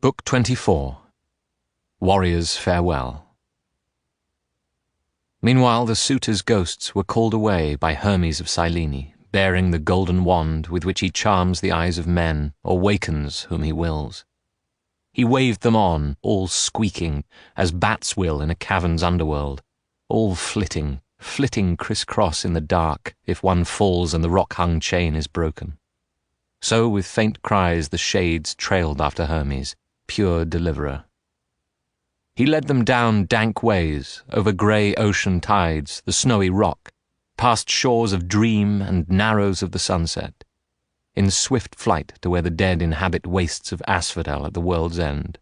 Book 24. Warrior's Farewell. Meanwhile the suitors' ghosts were called away by Hermes of Cyllene, bearing the golden wand with which he charms the eyes of men or wakens whom he wills. He waved them on, all squeaking, as bats will in a cavern's underworld, all flitting criss-cross in the dark if one falls and the rock-hung chain is broken. So with faint cries the shades trailed after Hermes, pure deliverer. He led them down dank ways, over grey ocean tides, the snowy rock, past shores of dream and narrows of the sunset, in swift flight to where the dead inhabit wastes of asphodel at the world's end.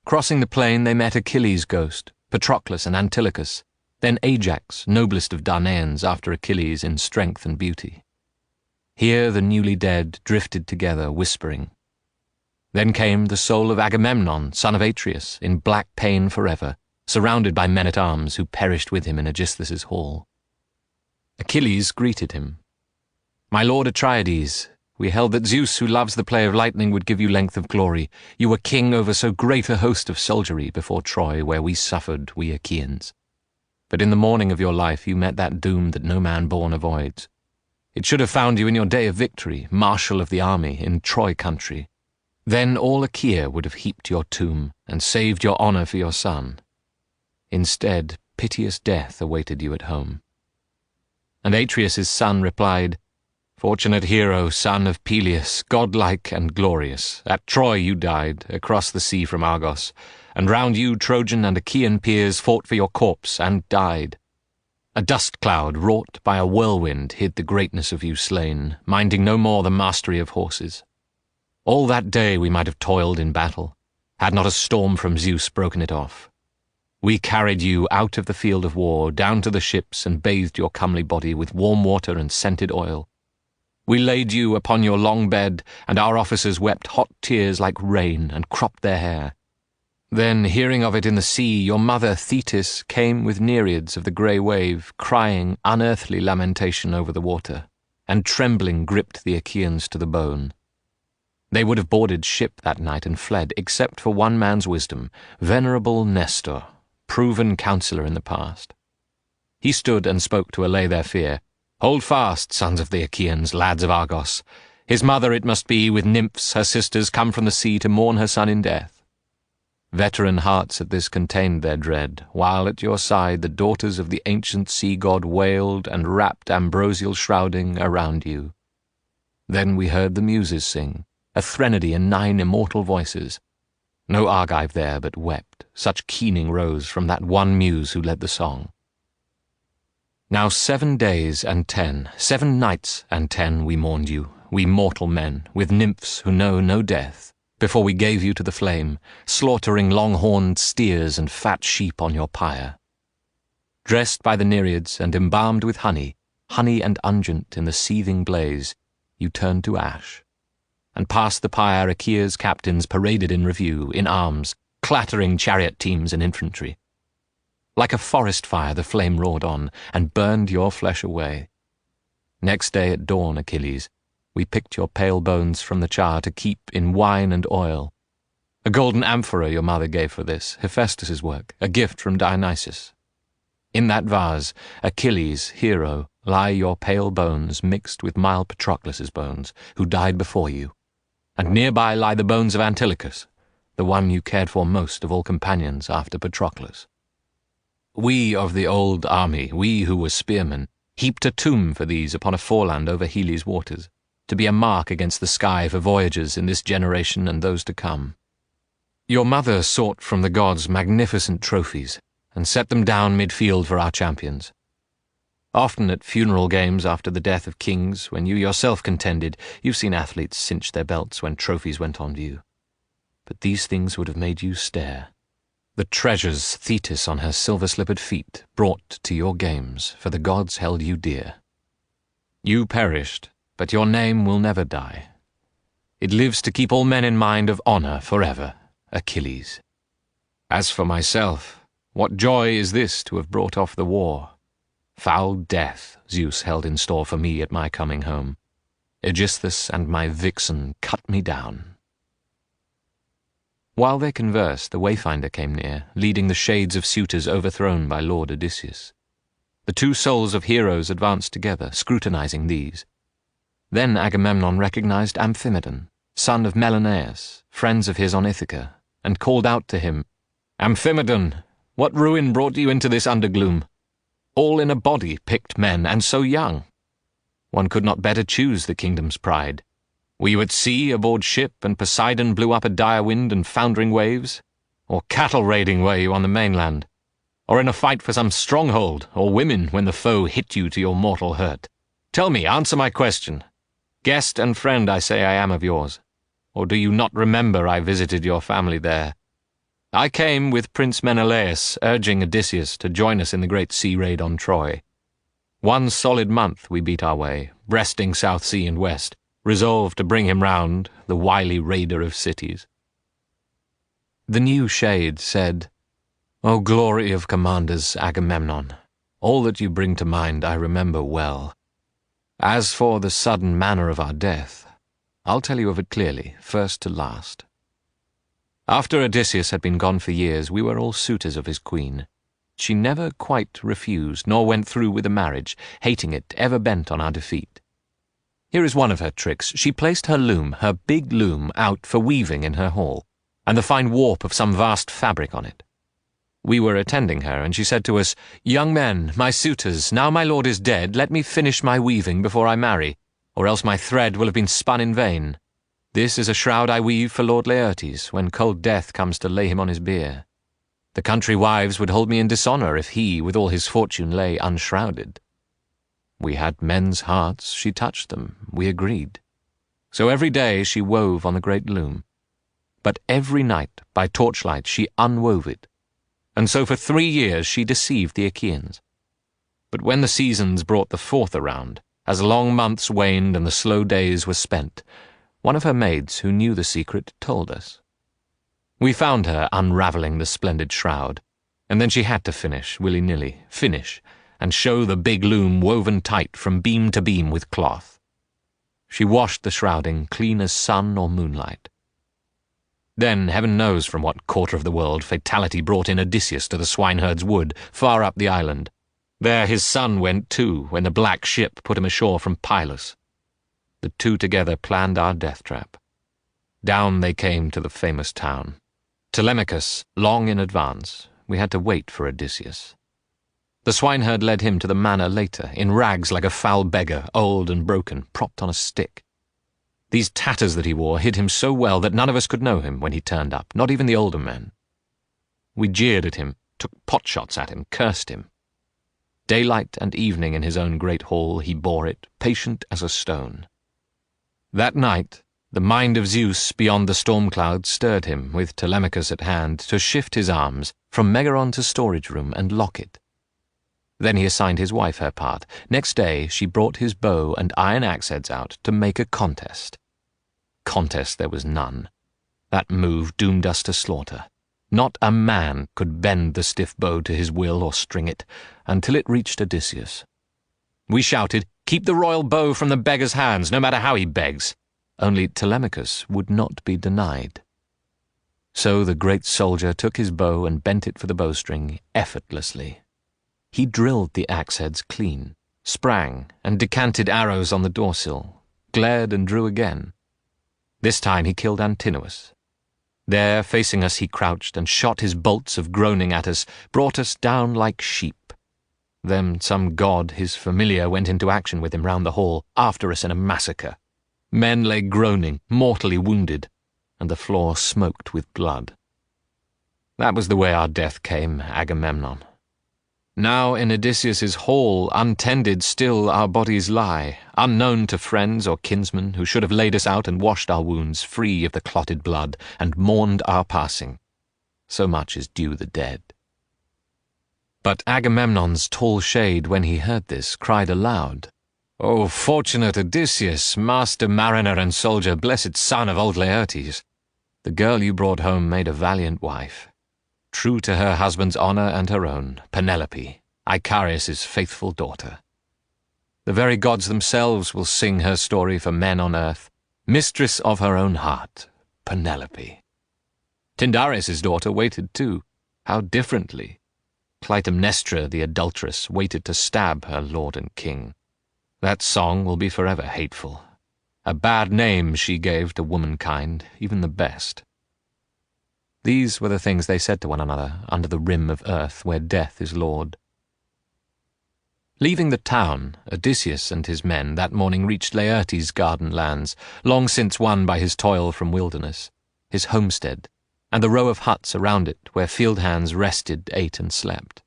Crossing the plain they met Achilles' ghost, Patroclus and Antilochus, then Ajax, noblest of Dardaeans after Achilles in strength and beauty. Here the newly dead drifted together, whispering. Then came the soul of Agamemnon, son of Atreus, in black pain forever, surrounded by men-at-arms who perished with him in Aegisthus' hall. Achilles greeted him. "My lord Atreides, we held that Zeus, who loves the play of lightning, would give you length of glory. You were king over so great a host of soldiery before Troy, where we suffered, we Achaeans. But in the morning of your life you met that doom that no man born avoids. It should have found you in your day of victory, marshal of the army, in Troy country. Then all Achaea would have heaped your tomb, and saved your honour for your son. Instead, piteous death awaited you at home." And Atreus' son replied, "Fortunate hero, son of Peleus, godlike and glorious, at Troy you died, across the sea from Argos, and round you Trojan and Achaean peers fought for your corpse and died. A dust cloud wrought by a whirlwind hid the greatness of you slain, minding no more the mastery of horses. All that day we might have toiled in battle, had not a storm from Zeus broken it off. We carried you out of the field of war, down to the ships, and bathed your comely body with warm water and scented oil. We laid you upon your long bed, and our officers wept hot tears like rain, and cropped their hair. Then, hearing of it in the sea, your mother Thetis came with Nereids of the grey wave, crying unearthly lamentation over the water, and trembling gripped the Achaeans to the bone. They would have boarded ship that night and fled, except for one man's wisdom, venerable Nestor, proven counsellor in the past. He stood and spoke to allay their fear. "Hold fast, sons of the Achaeans, lads of Argos. His mother, it must be, with nymphs, her sisters, come from the sea to mourn her son in death." Veteran hearts at this contained their dread, while at your side the daughters of the ancient sea-god wailed and wrapped ambrosial shrouding around you. Then we heard the Muses sing, a threnody in 9 immortal voices. No Argive there but wept, such keening rose from that one muse who led the song. Now 7 days and 10, 7 nights and 10 we mourned you, we mortal men, with nymphs who know no death, before we gave you to the flame, slaughtering long-horned steers and fat sheep on your pyre. Dressed by the Nereids and embalmed with honey and unguent in the seething blaze, you turned to ash. And past the pyre Achaea's captains paraded in review, in arms, clattering chariot teams and infantry. Like a forest fire the flame roared on, and burned your flesh away. Next day at dawn, Achilles, we picked your pale bones from the char to keep in wine and oil. A golden amphora your mother gave for this, Hephaestus' work, a gift from Dionysus. In that vase, Achilles, hero, lie your pale bones mixed with mild Patroclus' bones, who died before you. And nearby lie the bones of Antilochus, the one you cared for most of all companions after Patroclus. We of the old army, we who were spearmen, heaped a tomb for these upon a foreland over Heli's waters, to be a mark against the sky for voyagers in this generation and those to come. Your mother sought from the gods magnificent trophies, and set them down mid-field for our champions. Often at funeral games after the death of kings, when you yourself contended, you've seen athletes cinch their belts when trophies went on view. But these things would have made you stare. The treasures Thetis on her silver-slippered feet brought to your games, for the gods held you dear. You perished, but your name will never die. It lives to keep all men in mind of honour forever, Achilles. As for myself, what joy is this to have brought off the war? Foul death Zeus held in store for me at my coming home. Aegisthus and my vixen cut me down. While they conversed, the wayfinder came near, leading the shades of suitors overthrown by Lord Odysseus. The two souls of heroes advanced together, scrutinizing these. Then Agamemnon recognized Amphimedon, son of Menelaus, friends of his on Ithaca, and called out to him, "Amphimedon, what ruin brought you into this undergloom? All in a body, picked men, and so young. One could not better choose the kingdom's pride. Were you at sea aboard ship, and Poseidon blew up a dire wind and foundering waves? Or cattle raiding were you on the mainland? Or in a fight for some stronghold, or women when the foe hit you to your mortal hurt? Tell me, answer my question. Guest and friend I say I am of yours. Or do you not remember I visited your family there? I came with Prince Menelaus, urging Odysseus to join us in the great sea raid on Troy. 1 solid month we beat our way, breasting South Sea and West, resolved to bring him round, the wily raider of cities." The new shade said, "O glory of commanders, Agamemnon, all that you bring to mind I remember well. As for the sudden manner of our death, I'll tell you of it clearly, first to last. After Odysseus had been gone for years, we were all suitors of his queen. She never quite refused, nor went through with the marriage, hating it, ever bent on our defeat. Here is one of her tricks. She placed her loom, her big loom, out for weaving in her hall, and the fine warp of some vast fabric on it. We were attending her, and she said to us, 'Young men, my suitors, now my lord is dead, let me finish my weaving before I marry, or else my thread will have been spun in vain. This is a shroud I weave for Lord Laertes, when cold death comes to lay him on his bier. The country wives would hold me in dishonour if he, with all his fortune, lay unshrouded.' We had men's hearts, she touched them, we agreed. So every day she wove on the great loom. But every night, by torchlight, she unwove it. And so for 3 years she deceived the Achaeans. But when the seasons brought the 4th around, as long months waned and the slow days were spent, one of her maids who knew the secret told us. We found her unravelling the splendid shroud, and then she had to finish, willy-nilly, and show the big loom woven tight from beam to beam with cloth. She washed the shrouding clean as sun or moonlight. Then, heaven knows from what quarter of the world, fatality brought in Odysseus to the swineherd's wood, far up the island. There his son went too, when the black ship put him ashore from Pylos. The two together planned our death trap. Down they came to the famous town. Telemachus, long in advance, we had to wait for Odysseus. The swineherd led him to the manor later, in rags like a foul beggar, old and broken, propped on a stick. These tatters that he wore hid him so well that none of us could know him when he turned up, not even the older men. We jeered at him, took potshots at him, cursed him. Daylight and evening in his own great hall he bore it, patient as a stone. That night, the mind of Zeus beyond the storm cloud stirred him, with Telemachus at hand, to shift his arms from Megaron to storage room and lock it. Then he assigned his wife her part. Next day she brought his bow and iron axe-heads out to make a contest. Contest there was none. That move doomed us to slaughter. Not a man could bend the stiff bow to his will or string it, until it reached Odysseus. We shouted, "Keep the royal bow from the beggar's hands, no matter how he begs." Only Telemachus would not be denied. So the great soldier took his bow and bent it for the bowstring effortlessly. He drilled the axe-heads clean, sprang, and decanted arrows on the doorsill, glared and drew again. This time he killed Antinous. There, facing us, he crouched and shot his bolts of groaning at us, brought us down like sheep. Then some god, his familiar, went into action with him round the hall, after us in a massacre. Men lay groaning, mortally wounded, and the floor smoked with blood. That was the way our death came, Agamemnon. Now in Odysseus's hall, untended still our bodies lie, unknown to friends or kinsmen who should have laid us out and washed our wounds free of the clotted blood and mourned our passing. So much is due the dead. But Agamemnon's tall shade, when he heard this, cried aloud, "O fortunate Odysseus, master mariner and soldier, blessed son of old Laertes! The girl you brought home made a valiant wife. True to her husband's honour and her own, Penelope, Icarius's faithful daughter. The very gods themselves will sing her story for men on earth, mistress of her own heart, Penelope." Tyndaris' daughter waited too. How differently! Clytemnestra the adulteress waited to stab her lord and king. That song will be forever hateful. A bad name she gave to womankind, even the best. These were the things they said to one another under the rim of earth where death is lord. Leaving the town, Odysseus and his men that morning reached Laertes' garden lands, long since won by his toil from wilderness, his homestead, and the row of huts around it where field hands rested, ate, and slept.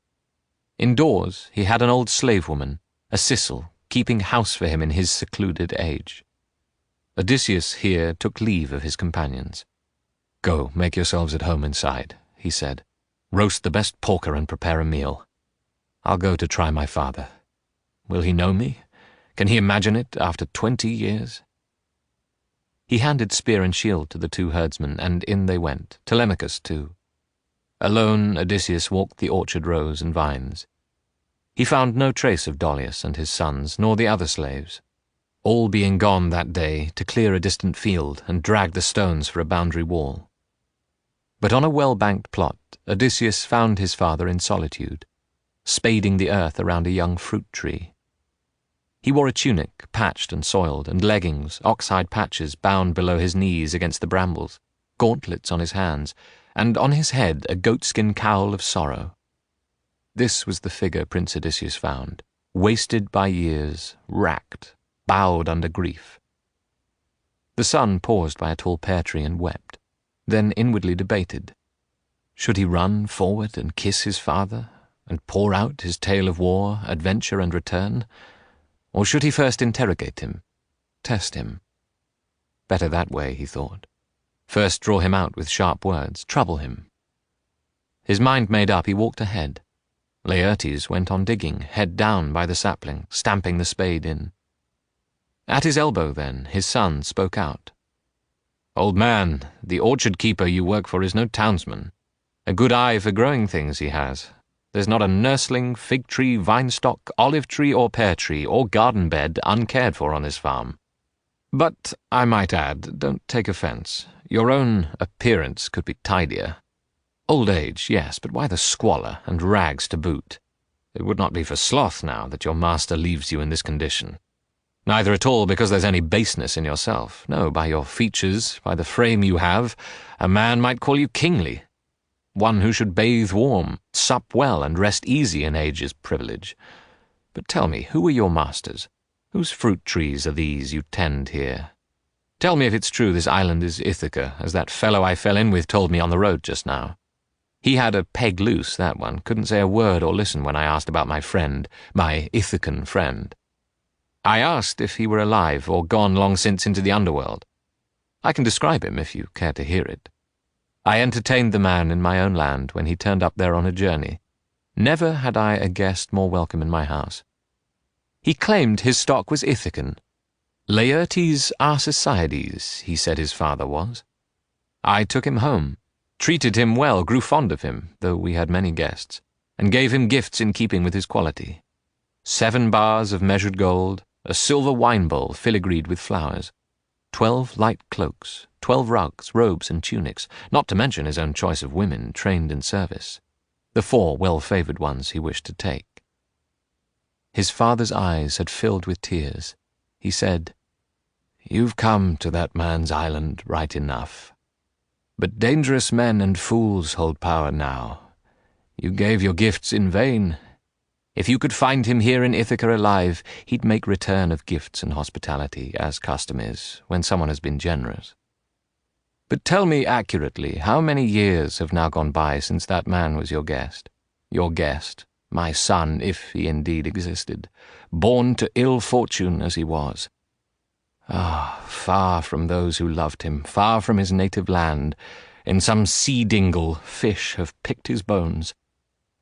Indoors he had an old slave woman, a Sicyl, keeping house for him in his secluded age. Odysseus here took leave of his companions. "Go, make yourselves at home inside," he said. "Roast the best porker and prepare a meal. I'll go to try my father. Will he know me? Can he imagine it after 20 years? He handed spear and shield to the two herdsmen, and in they went, Telemachus too. Alone Odysseus walked the orchard rows and vines. He found no trace of Dolius and his sons, nor the other slaves, all being gone that day to clear a distant field and drag the stones for a boundary wall. But on a well-banked plot Odysseus found his father in solitude, spading the earth around a young fruit tree. He wore a tunic, patched and soiled, and leggings, ox-hide patches bound below his knees against the brambles, gauntlets on his hands, and on his head a goatskin cowl of sorrow. This was the figure Prince Odysseus found, wasted by years, racked, bowed under grief. The son paused by a tall pear tree and wept, then inwardly debated. Should he run forward and kiss his father, and pour out his tale of war, adventure, and return? Or should he first interrogate him, test him? Better that way, he thought. First draw him out with sharp words, trouble him. His mind made up, he walked ahead. Laertes went on digging, head down by the sapling, stamping the spade in. At his elbow, then, his son spoke out. "Old man, the orchard-keeper you work for is no townsman. A good eye for growing things he has. There's not a nursling, fig tree, vine stock, olive tree, or pear tree, or garden bed uncared for on this farm. But, I might add, don't take offence. Your own appearance could be tidier. Old age, yes, but why the squalor, and rags to boot? It would not be for sloth now that your master leaves you in this condition. Neither at all because there's any baseness in yourself. No, by your features, by the frame you have, a man might call you kingly. One who should bathe warm, sup well, and rest easy in age's privilege. But tell me, who are your masters? Whose fruit trees are these you tend here? Tell me if it's true this island is Ithaca, as that fellow I fell in with told me on the road just now. He had a peg loose, that one, couldn't say a word or listen when I asked about my friend, my Ithacan friend. I asked if he were alive or gone long since into the underworld. I can describe him if you care to hear it. I entertained the man in my own land when he turned up there on a journey. Never had I a guest more welcome in my house. He claimed his stock was Ithacan. Laertes Arsacides, he said his father was. I took him home, treated him well, grew fond of him, though we had many guests, and gave him gifts in keeping with his quality. 7 bars of measured gold, a silver wine bowl filigreed with flowers, 12 light cloaks, 12 rugs, robes, and tunics, not to mention his own choice of women trained in service, the 4 well-favoured ones he wished to take. His father's eyes had filled with tears. He said, "You've come to that man's island right enough. But dangerous men and fools hold power now. You gave your gifts in vain. If you could find him here in Ithaca alive, he'd make return of gifts and hospitality, as custom is, when someone has been generous. But tell me accurately, how many years have now gone by since that man was your guest? Your guest, my son, if he indeed existed, born to ill fortune as he was. Ah, far from those who loved him, far from his native land, in some sea dingle fish have picked his bones,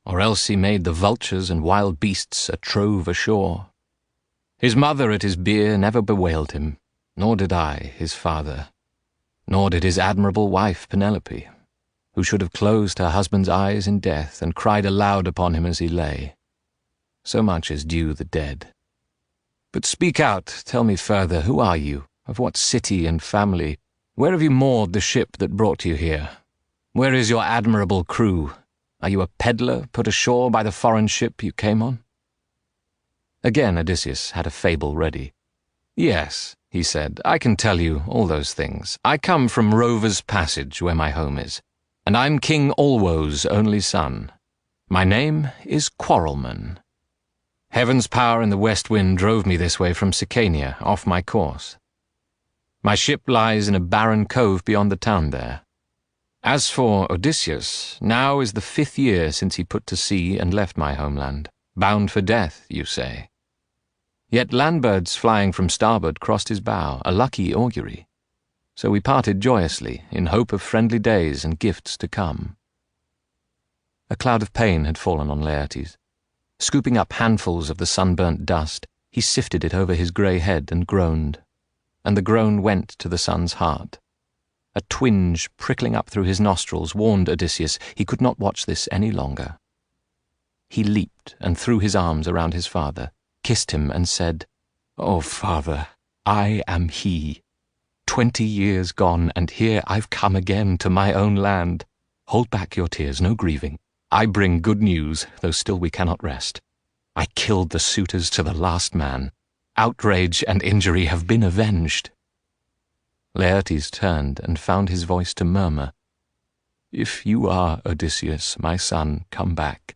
or else he made the vultures and wild beasts a trove ashore. His mother at his bier never bewailed him, nor did I, his father, nor did his admirable wife Penelope, who should have closed her husband's eyes in death and cried aloud upon him as he lay. So much is due the dead. But speak out, tell me further, who are you? Of what city and family? Where have you moored the ship that brought you here? Where is your admirable crew? Are you a peddler put ashore by the foreign ship you came on?" Again Odysseus had a fable ready. "Yes," he said, "I can tell you all those things. I come from Rover's Passage, where my home is, and I'm King Olwo's only son. My name is Quarrelman. Heaven's power and the west wind drove me this way from Sicania, off my course. My ship lies in a barren cove beyond the town there. As for Odysseus, now is the 5th year since he put to sea and left my homeland, bound for death, you say. Yet landbirds flying from starboard crossed his bow, a lucky augury. So we parted joyously, in hope of friendly days and gifts to come." A cloud of pain had fallen on Laertes. Scooping up handfuls of the sunburnt dust, he sifted it over his grey head and groaned. And the groan went to the son's heart. A twinge prickling up through his nostrils warned Odysseus he could not watch this any longer. He leaped and threw his arms around his father, kissed him and said, "Oh, father, I am he. 20 years gone, and here I've come again to my own land. Hold back your tears, no grieving. I bring good news, though still we cannot rest. I killed the suitors to the last man. Outrage and injury have been avenged." Laertes turned and found his voice to murmur, "If you are Odysseus, my son, come back.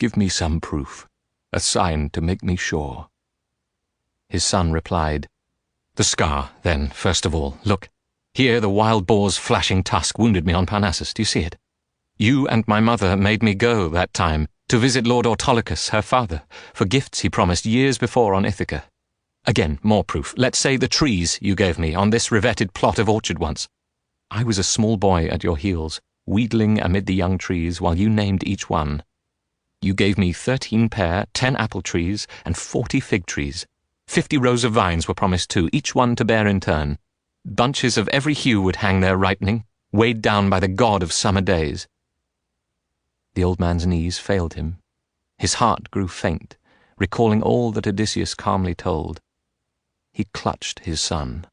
Give me some proof, a sign to make me sure." His son replied, "The scar, then, first of all. Look, here the wild boar's flashing tusk wounded me on Parnassus. Do you see it? You and my mother made me go, that time, to visit Lord Autolycus, her father, for gifts he promised years before on Ithaca. Again, more proof. Let's say the trees you gave me on this revetted plot of orchard once. I was a small boy at your heels, wheedling amid the young trees while you named each one. You gave me 13 pear, 10 apple trees, and 40 fig trees. 50 rows of vines were promised too, each one to bear in turn. Bunches of every hue would hang there ripening, weighed down by the god of summer days." The old man's knees failed him. His heart grew faint, recalling all that Odysseus calmly told. He clutched his son.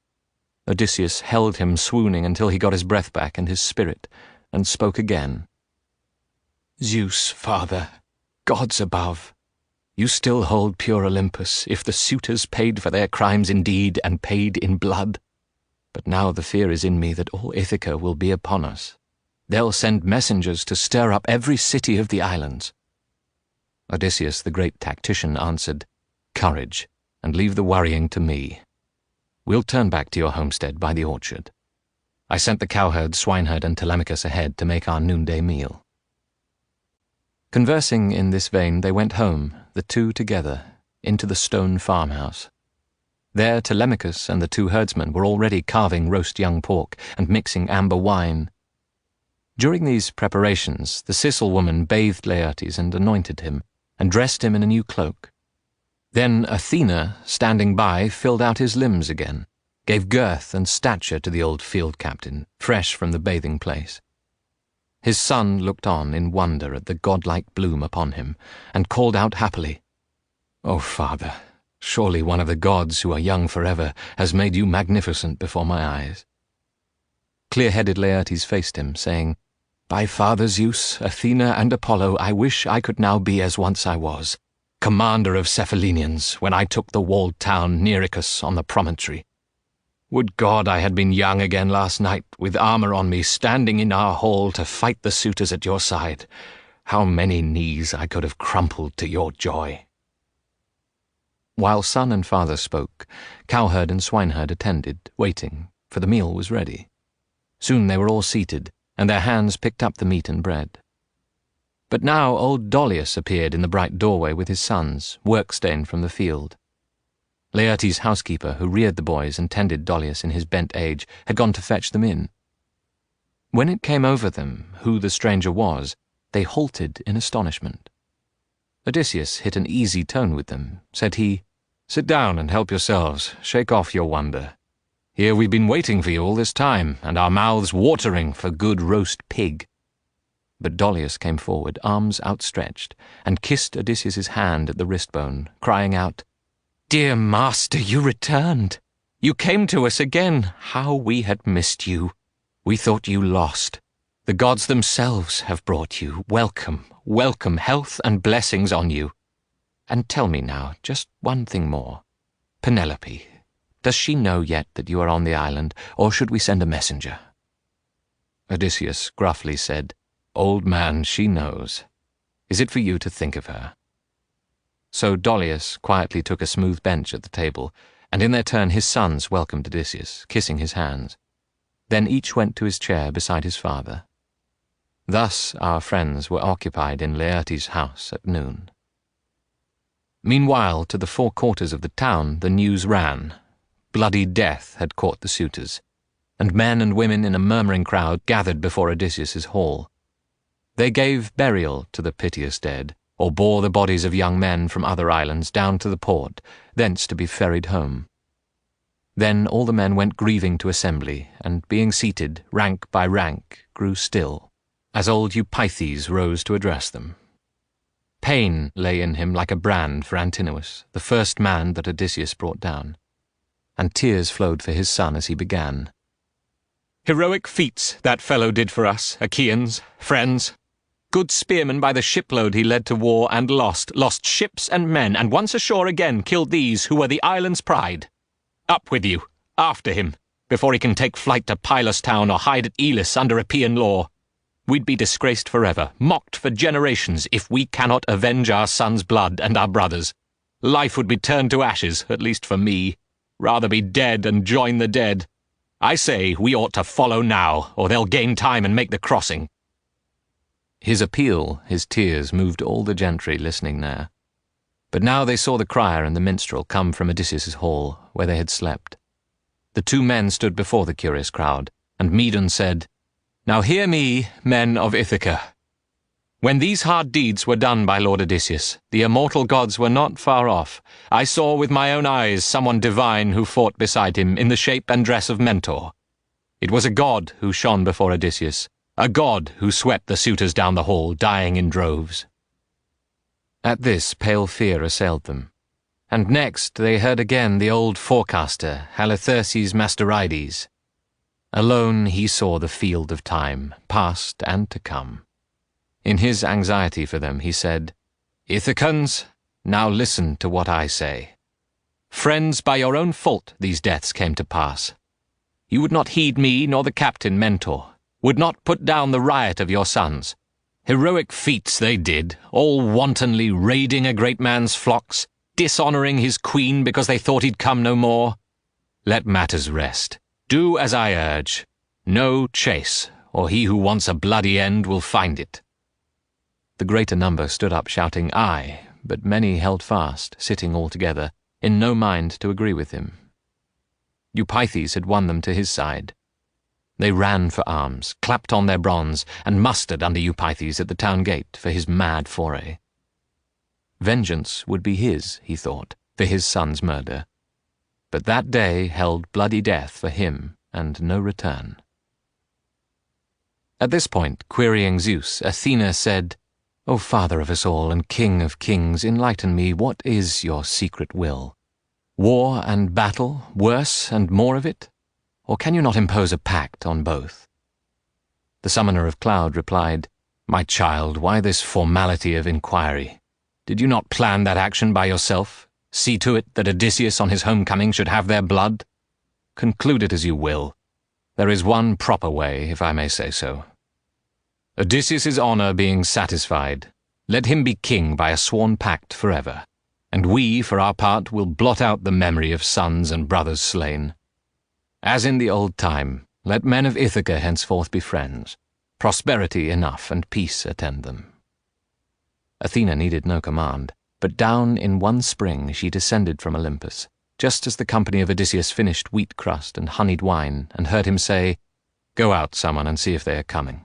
Odysseus held him swooning until he got his breath back and his spirit, and spoke again. "Zeus, father, gods above, you still hold pure Olympus, if the suitors paid for their crimes in deed and paid in blood. But now the fear is in me that all Ithaca will be upon us. They'll send messengers to stir up every city of the islands." Odysseus, the great tactician, answered, "Courage, and leave the worrying to me. We'll turn back to your homestead by the orchard. I sent the cowherd, swineherd, and Telemachus ahead to make our noonday meal." Conversing in this vein, they went home, the two together, into the stone farmhouse. There Telemachus and the 2 herdsmen were already carving roast young pork and mixing amber wine. During these preparations, the Sicel woman bathed Laertes and anointed him, and dressed him in a new cloak. Then Athena, standing by, filled out his limbs again, gave girth and stature to the old field captain, fresh from the bathing place. His son looked on in wonder at the godlike bloom upon him, and called out happily, "Oh, father, surely one of the gods who are young forever has made you magnificent before my eyes." Clear-headed Laertes faced him, saying, "By Father Zeus, Athena, and Apollo, I wish I could now be as once I was, commander of Cephallenians, when I took the walled town Nericus on the promontory. Would God I had been young again last night, with armour on me, standing in our hall to fight the suitors at your side. How many knees I could have crumpled to your joy." While son and father spoke, cowherd and swineherd attended, waiting, for the meal was ready. Soon they were all seated, and their hands picked up the meat and bread. But now old Dolius appeared in the bright doorway with his sons, work-stained from the field. Laertes' housekeeper, who reared the boys and tended Dolius in his bent age, had gone to fetch them in. When it came over them who the stranger was, they halted in astonishment. Odysseus hit an easy tone with them. Said he, "Sit down and help yourselves. Shake off your wonder. Here we've been waiting for you all this time, and our mouths watering for good roast pig." But Dolius came forward, arms outstretched, and kissed Odysseus's hand at the wristbone, crying out, "Dear master, you returned. You came to us again. How we had missed you. We thought you lost. The gods themselves have brought you. Welcome, welcome, health and blessings on you. And tell me now, just one thing more. Penelope, does she know yet that you are on the island, or should we send a messenger?" Odysseus gruffly said, "Old man, she knows. Is it for you to think of her?" So Dolius quietly took a smooth bench at the table, and in their turn his sons welcomed Odysseus, kissing his hands. Then each went to his chair beside his father. Thus our friends were occupied in Laertes' house at noon. Meanwhile, to the four quarters of the town the news ran. Bloody death had caught the suitors, and men and women in a murmuring crowd gathered before Odysseus' hall. They gave burial to the piteous dead, or bore the bodies of young men from other islands down to the port, thence to be ferried home. Then all the men went grieving to assembly, and being seated, rank by rank, grew still, as old Eupeithes rose to address them. Pain lay in him like a brand for Antinous, the first man that Odysseus brought down, and tears flowed for his son as he began. "Heroic feats that fellow did for us, Achaeans, friends. Good spearman by the shipload he led to war and lost ships and men, and once ashore again killed these who were the island's pride. Up with you, after him, before he can take flight to Pylos town or hide at Elis under Epean law. We'd be disgraced forever, mocked for generations, if we cannot avenge our son's blood and our brothers'. Life would be turned to ashes, at least for me. Rather be dead and join the dead. I say we ought to follow now, or they'll gain time and make the crossing." His appeal, his tears, moved all the gentry listening there. But now they saw the crier and the minstrel come from Odysseus' hall, where they had slept. The two men stood before the curious crowd, and Medon said, "Now hear me, men of Ithaca. When these hard deeds were done by Lord Odysseus, the immortal gods were not far off. I saw with my own eyes someone divine who fought beside him in the shape and dress of Mentor. It was a god who shone before Odysseus, a god who swept the suitors down the hall, dying in droves." At this pale fear assailed them, and next they heard again the old forecaster, Halitherses Masterides. Alone he saw the field of time, past and to come. In his anxiety for them he said, "Ithacans, now listen to what I say. Friends, by your own fault these deaths came to pass. You would not heed me nor the captain Mentor, would not put down the riot of your sons. Heroic feats they did, all wantonly raiding a great man's flocks, dishonouring his queen because they thought he'd come no more. Let matters rest. Do as I urge. No chase, or he who wants a bloody end will find it." The greater number stood up shouting, "Aye," but many held fast, sitting all together, in no mind to agree with him. Eupeithes had won them to his side. They ran for arms, clapped on their bronze, and mustered under Eupeithes at the town gate for his mad foray. Vengeance would be his, he thought, for his son's murder. But that day held bloody death for him, and no return. At this point, querying Zeus, Athena said, "O father of us all and king of kings, enlighten me, what is your secret will? War and battle, worse and more of it? Or can you not impose a pact on both?" The summoner of Cloud replied, "My child, why this formality of inquiry? Did you not plan that action by yourself? See to it that Odysseus on his homecoming should have their blood? Conclude it as you will. There is one proper way, if I may say so. Odysseus' honour being satisfied, let him be king by a sworn pact forever, and we, for our part, will blot out the memory of sons and brothers slain. As in the old time, let men of Ithaca henceforth be friends, prosperity enough and peace attend them." Athena needed no command, but down in one spring she descended from Olympus, just as the company of Odysseus finished wheat crust and honeyed wine, and heard him say, "Go out, someone, and see if they are coming."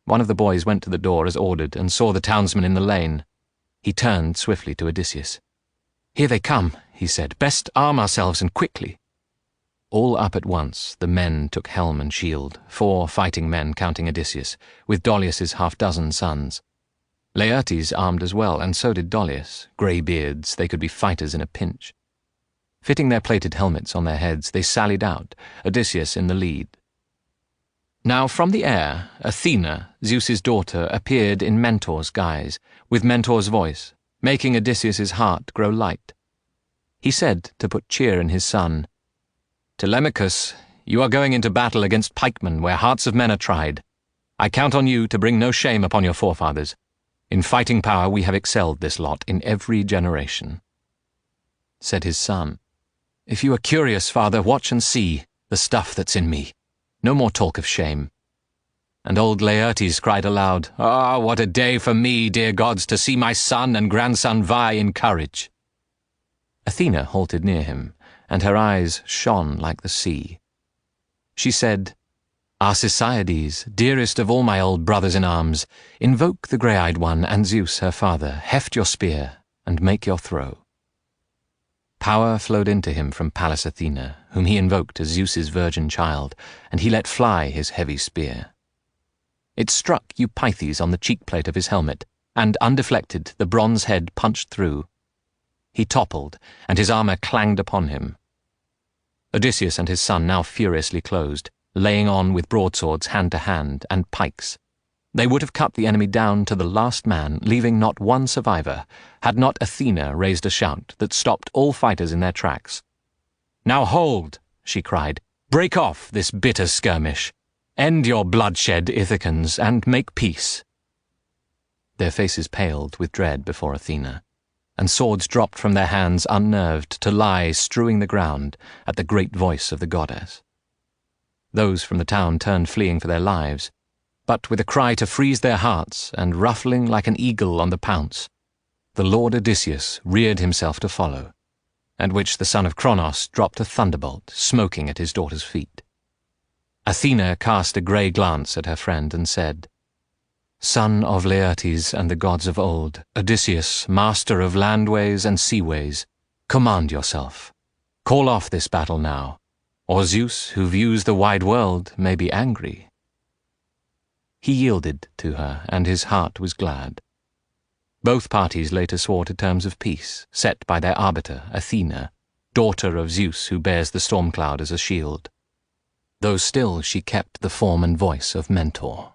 One of the boys went to the door as ordered, and saw the townsmen in the lane. He turned swiftly to Odysseus. "Here they come," he said. "Best arm ourselves, and quickly." All up at once the men took helm and shield, 4 fighting men counting Odysseus, with Dolius's 6 sons. Laertes armed as well, and so did Dolius. Grey beards, they could be fighters in a pinch. Fitting their plated helmets on their heads, they sallied out, Odysseus in the lead. Now from the air, Athena, Zeus's daughter, appeared in Mentor's guise, with Mentor's voice, making Odysseus's heart grow light. He said, to put cheer in his son, "Telemachus, you are going into battle against pikemen where hearts of men are tried. I count on you to bring no shame upon your forefathers. In fighting power we have excelled this lot in every generation." Said his son, "If you are curious, father, watch and see the stuff that's in me. No more talk of shame." And old Laertes cried aloud, "Ah, what a day for me, dear gods, to see my son and grandson vie in courage." Athena halted near him, and her eyes shone like the sea. She said, "Arcesiades, dearest of all my old brothers in arms, invoke the grey-eyed one and Zeus her father, heft your spear, and make your throw." Power flowed into him from Pallas Athena, whom he invoked as Zeus's virgin child, and he let fly his heavy spear. It struck Eupeithes on the cheekplate of his helmet, and, undeflected, the bronze head punched through. He toppled, and his armour clanged upon him. Odysseus and his son now furiously closed, laying on with broadswords hand to hand and pikes. They would have cut the enemy down to the last man, leaving not one survivor, had not Athena raised a shout that stopped all fighters in their tracks. "Now hold," she cried. "Break off this bitter skirmish. End your bloodshed, Ithacans, and make peace." Their faces paled with dread before Athena, and swords dropped from their hands unnerved to lie strewing the ground at the great voice of the goddess. Those from the town turned fleeing for their lives, but with a cry to freeze their hearts and ruffling like an eagle on the pounce, the lord Odysseus reared himself to follow, at which the son of Cronos dropped a thunderbolt, smoking at his daughter's feet. Athena cast a grey glance at her friend and said, "Son of Laertes and the gods of old, Odysseus, master of landways and seaways, command yourself. Call off this battle now, or Zeus, who views the wide world, may be angry." He yielded to her, and his heart was glad. Both parties later swore to terms of peace, set by their arbiter, Athena, daughter of Zeus who bears the storm cloud as a shield, though still she kept the form and voice of Mentor.